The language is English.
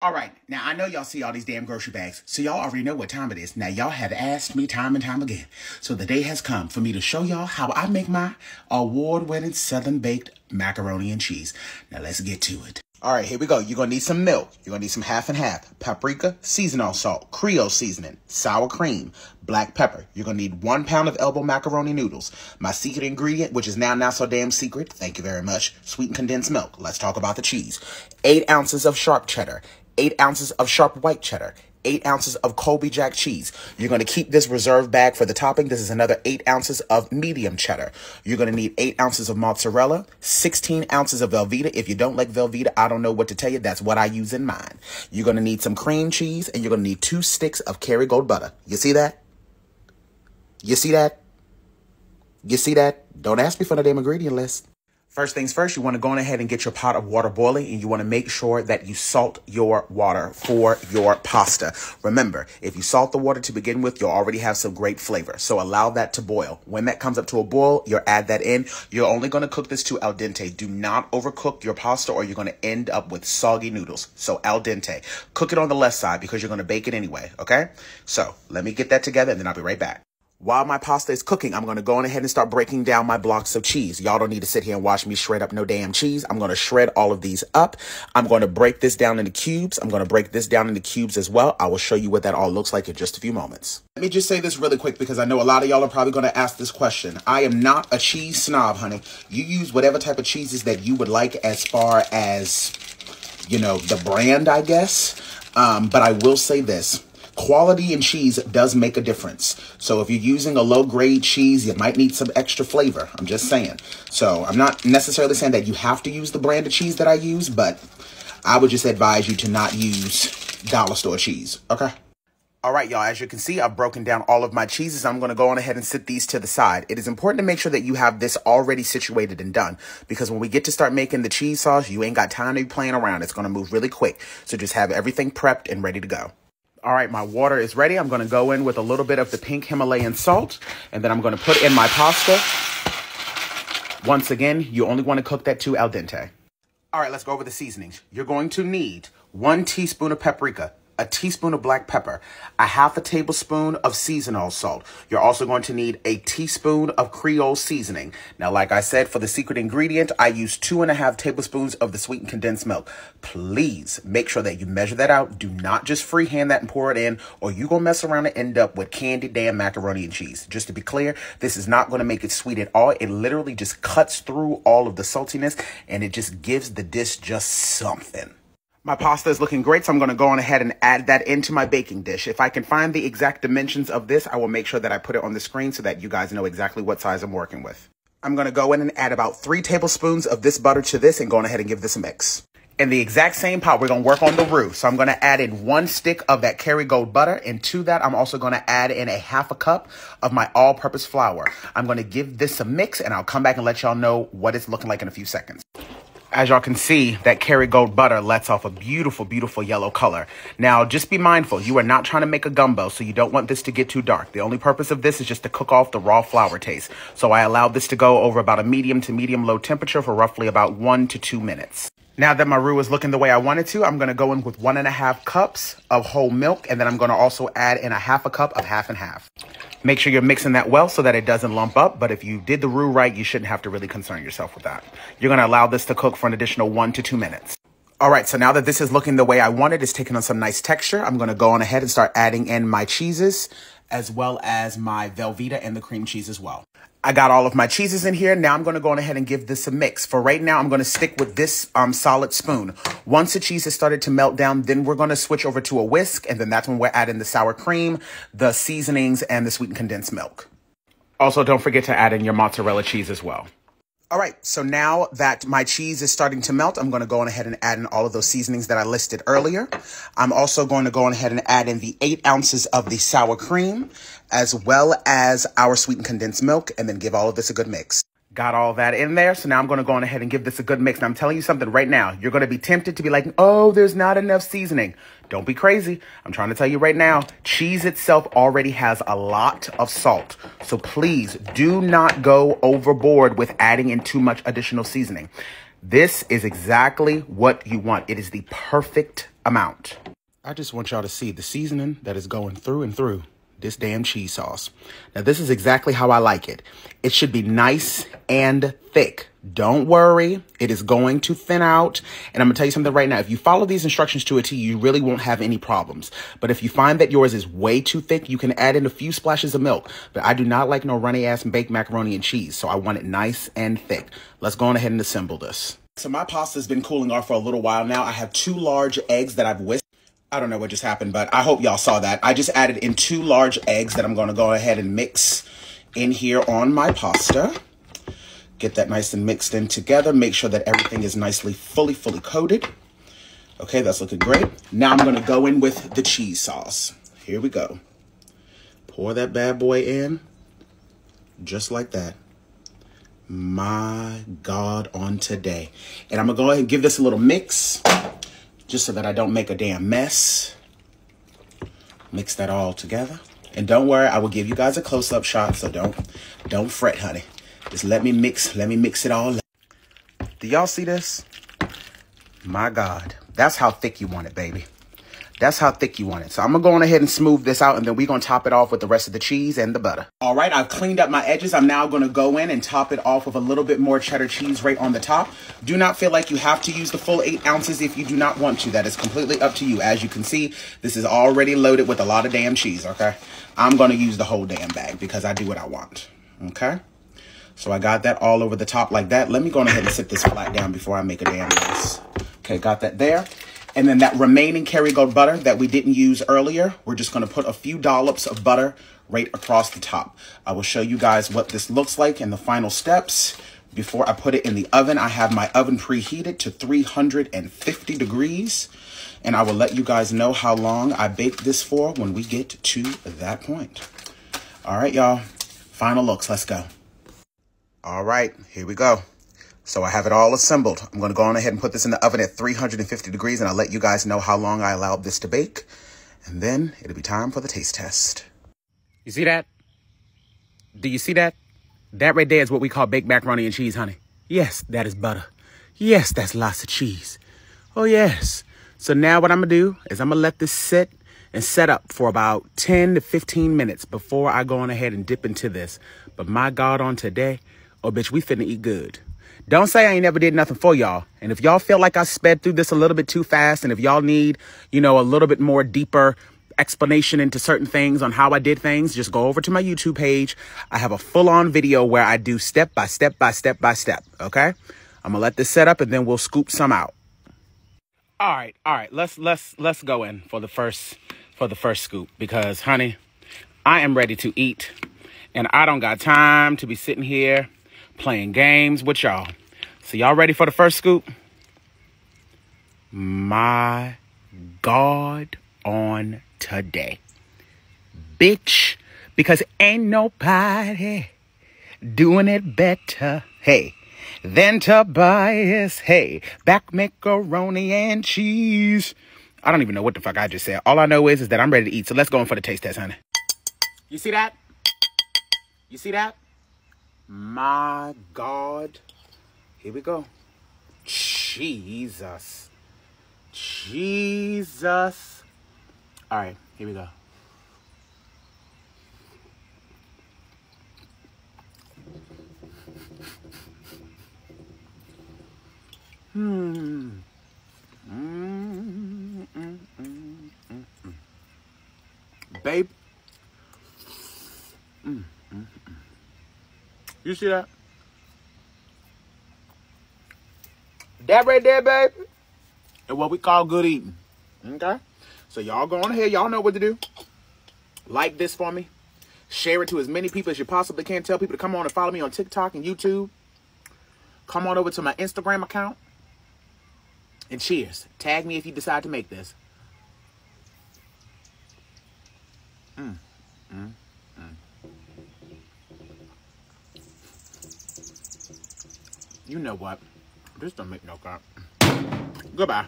All right, now I know y'all see all these damn grocery bags, so y'all already know what time it is. Now y'all have asked me time and time again, so the day has come for me to show y'all how I make my award-winning Southern baked macaroni and cheese. Now let's get to it. All right, here we go. You're gonna need some milk. You're gonna need some half and half, paprika, seasonal salt, Creole seasoning, sour cream, black pepper. You're gonna need 1 pound of elbow macaroni noodles. My secret ingredient, which is now not so damn secret, thank you very much, sweetened condensed milk. Let's talk about the cheese. 8 ounces of sharp cheddar, 8 ounces of sharp white cheddar, 8 ounces of Colby Jack cheese. You're going to keep this reserve bag for the topping. This is another 8 ounces of medium cheddar. You're going to need 8 ounces of mozzarella, 16 ounces of Velveeta. If you don't like Velveeta, I don't know what to tell you. That's what I use in mine. You're going to need some cream cheese, and you're going to need 2 sticks of Kerrygold butter. You see that? You see that? You see that? Don't ask me for the damn ingredient list. First things first, you want to go on ahead and get your pot of water boiling, and you want to make sure that you salt your water for your pasta. Remember, if you salt the water to begin with, you'll already have some great flavor. So allow that to boil. When that comes up to a boil, you'll add that in. You're only going to cook this to al dente. Do not overcook your pasta or you're going to end up with soggy noodles. So al dente. Cook it on the left side because you're going to bake it anyway, okay? So let me get that together and then I'll be right back. While my pasta is cooking, I'm going to go on ahead and start breaking down my blocks of cheese. Y'all don't need to sit here and watch me shred up no damn cheese. I'm going to shred all of these up. I'm going to break this down into cubes. I'm going to break this down into cubes as well. I will show you what that all looks like in just a few moments. Let me just say this really quick because I know a lot of y'all are probably going to ask this question. I am not a cheese snob, honey. You use whatever type of cheeses that you would like as far as, you know, the brand, I guess. But I will say this. Quality in cheese does make a difference. So if you're using a low-grade cheese, you might need some extra flavor. I'm just saying. So I'm not necessarily saying that you have to use the brand of cheese that I use, but I would just advise you to not use dollar store cheese, okay? All right, y'all, as you can see, I've broken down all of my cheeses. I'm going to go on ahead and sit these to the side. It is important to make sure that you have this already situated and done because when we get to start making the cheese sauce, you ain't got time to be playing around. It's going to move really quick. So just have everything prepped and ready to go. All right, my water is ready. I'm going to go in with a little bit of the pink Himalayan salt, and then I'm going to put in my pasta. Once again, you only want to cook that to al dente. All right, let's go over the seasonings. You're going to need 1 teaspoon of paprika, a teaspoon of black pepper, a ½ tablespoon of seasonal salt. You're also going to need a teaspoon of Creole seasoning. Now, like I said, for the secret ingredient, I use 2½ tablespoons of the sweetened condensed milk. Please make sure that you measure that out. Do not just freehand that and pour it in, or you're going to mess around and end up with candy damn macaroni and cheese. Just to be clear, this is not going to make it sweet at all. It literally just cuts through all of the saltiness, and it just gives the dish just something. My pasta is looking great, so I'm going to go on ahead and add that into my baking dish. If I can find the exact dimensions of this, I will make sure that I put it on the screen so that you guys know exactly what size I'm working with. I'm going to go in and add about 3 tablespoons of this butter to this and go on ahead and give this a mix. In the exact same pot, we're going to work on the roux. So I'm going to add in 1 stick of that Kerrygold butter. And to that, I'm also going to add in a ½ cup of my all-purpose flour. I'm going to give this a mix, and I'll come back and let y'all know what it's looking like in a few seconds. As y'all can see, that Kerrygold butter lets off a beautiful, beautiful yellow color. Now, just be mindful. You are not trying to make a gumbo, so you don't want this to get too dark. The only purpose of this is just to cook off the raw flour taste. So I allowed this to go over about a medium to medium-low temperature for roughly about 1 to 2 minutes. Now that my roux is looking the way I wanted to, I'm going to go in with 1½ cups of whole milk, and then I'm going to also add in a ½ cup of half and half. Make sure you're mixing that well so that it doesn't lump up, but if you did the roux right, you shouldn't have to really concern yourself with that. You're going to allow this to cook for an additional 1 to 2 minutes. All right, so now that this is looking the way I wanted, it's taking on some nice texture. I'm going to go on ahead and start adding in my cheeses as well as my Velveeta and the cream cheese as well. I got all of my cheeses in here. Now I'm going to go on ahead and give this a mix. For right now, I'm going to stick with this solid spoon. Once the cheese has started to melt down, then we're going to switch over to a whisk. And then that's when we're adding the sour cream, the seasonings, and the sweetened condensed milk. Also, don't forget to add in your mozzarella cheese as well. All right, so now that my cheese is starting to melt, I'm going to go on ahead and add in all of those seasonings that I listed earlier. I'm also going to go on ahead and add in the 8 ounces of the sour cream, as well as our sweetened condensed milk, and then give all of this a good mix. Got all that in there, so now I'm going to go on ahead and give this a good mix. And I'm telling you something right now. You're going to be tempted to be like, oh, there's not enough seasoning. Don't be crazy. I'm trying to tell you right now, cheese itself already has a lot of salt. So please do not go overboard with adding in too much additional seasoning. This is exactly what you want. It is the perfect amount. I just want y'all to see the seasoning that is going through and through this damn cheese sauce. Now, this is exactly how I like it. It should be nice and thick. Don't worry, it is going to thin out. And I'm gonna tell you something right now. If you follow these instructions to a T, you really won't have any problems. But if you find that yours is way too thick, you can add in a few splashes of milk. But I do not like no runny ass baked macaroni and cheese, so I want it nice and thick. Let's go on ahead and assemble this. So my pasta's been cooling off for a little while now. I have 2 large eggs that I've whisked. I don't know what just happened, but I hope y'all saw that. I just added in 2 large eggs that I'm going to go ahead and mix in here on my pasta. Get that nice and mixed in together. Make sure that everything is nicely, fully coated. Okay, that's looking great. Now I'm going to go in with the cheese sauce. Here we go. Pour that bad boy in, just like that. My God, on today. And I'm going to go ahead and give this a little mix, just so that I don't make a damn mess. Mix that all together. And don't worry, I will give you guys a close-up shot, so don't fret, honey. Just let me mix it all up. Do y'all see this? My God. That's how thick you want it, baby. That's how thick you want it. So I'm going to go on ahead and smooth this out, and then we're going to top it off with the rest of the cheese and the butter. All right, I've cleaned up my edges. I'm now going to go in and top it off with a little bit more cheddar cheese right on the top. Do not feel like you have to use the full 8 ounces if you do not want to. That is completely up to you. As you can see, this is already loaded with a lot of damn cheese, okay? I'm going to use the whole damn bag because I do what I want, okay? So I got that all over the top like that. Let me go ahead and sit this flat down before I make a damn mess. Okay, got that there. And then that remaining Kerrygold butter that we didn't use earlier, we're just going to put a few dollops of butter right across the top. I will show you guys what this looks like in the final steps. Before I put it in the oven, I have my oven preheated to 350 degrees. And I will let you guys know how long I bake this for when we get to that point. All right, y'all. Final looks. Let's go. All right, here we go. So I have it all assembled. I'm going to go on ahead and put this in the oven at 350 degrees, and I'll let you guys know how long I allowed this to bake. And then it'll be time for the taste test. You see that? Do you see that? That right there is what we call baked macaroni and cheese, honey. Yes, that is butter. Yes, that's lots of cheese. Oh, yes. So now what I'm going to do is I'm going to let this sit and set up for about 10 to 15 minutes before I go on ahead and dip into this. But my God, on today, oh, bitch, we finna eat good. Don't say I ain't never did nothing for y'all. And if y'all feel like I sped through this a little bit too fast, and if y'all need, you know, a little bit more deeper explanation into certain things on how I did things, just go over to my YouTube page. I have a full-on video where I do step by step by step by step. Okay, I'm gonna let this set up, and then we'll scoop some out. All right. Let's go in for the first scoop, because honey, I am ready to eat, and I don't got time to be sitting here playing games with y'all. So y'all ready for the first scoop? My God, on today, bitch, because ain't nobody doing it better, hey, than Tobias, hey, back macaroni and cheese. I don't even know what the fuck I just said. All I know is that I'm ready to eat. So let's go in for the taste test, honey. You see that? You see that? My God. Here we go. Jesus. Jesus. All right, here we go. Babe. You see that? That right there, babe, is what we call good eating. Okay? So y'all go on ahead. Y'all know what to do. Like this for me. Share it to as many people as you possibly can. Tell people to come on and follow me on TikTok and YouTube. Come on over to my Instagram account. And cheers. Tag me if you decide to make this. You know what? This don't make no crap. Goodbye.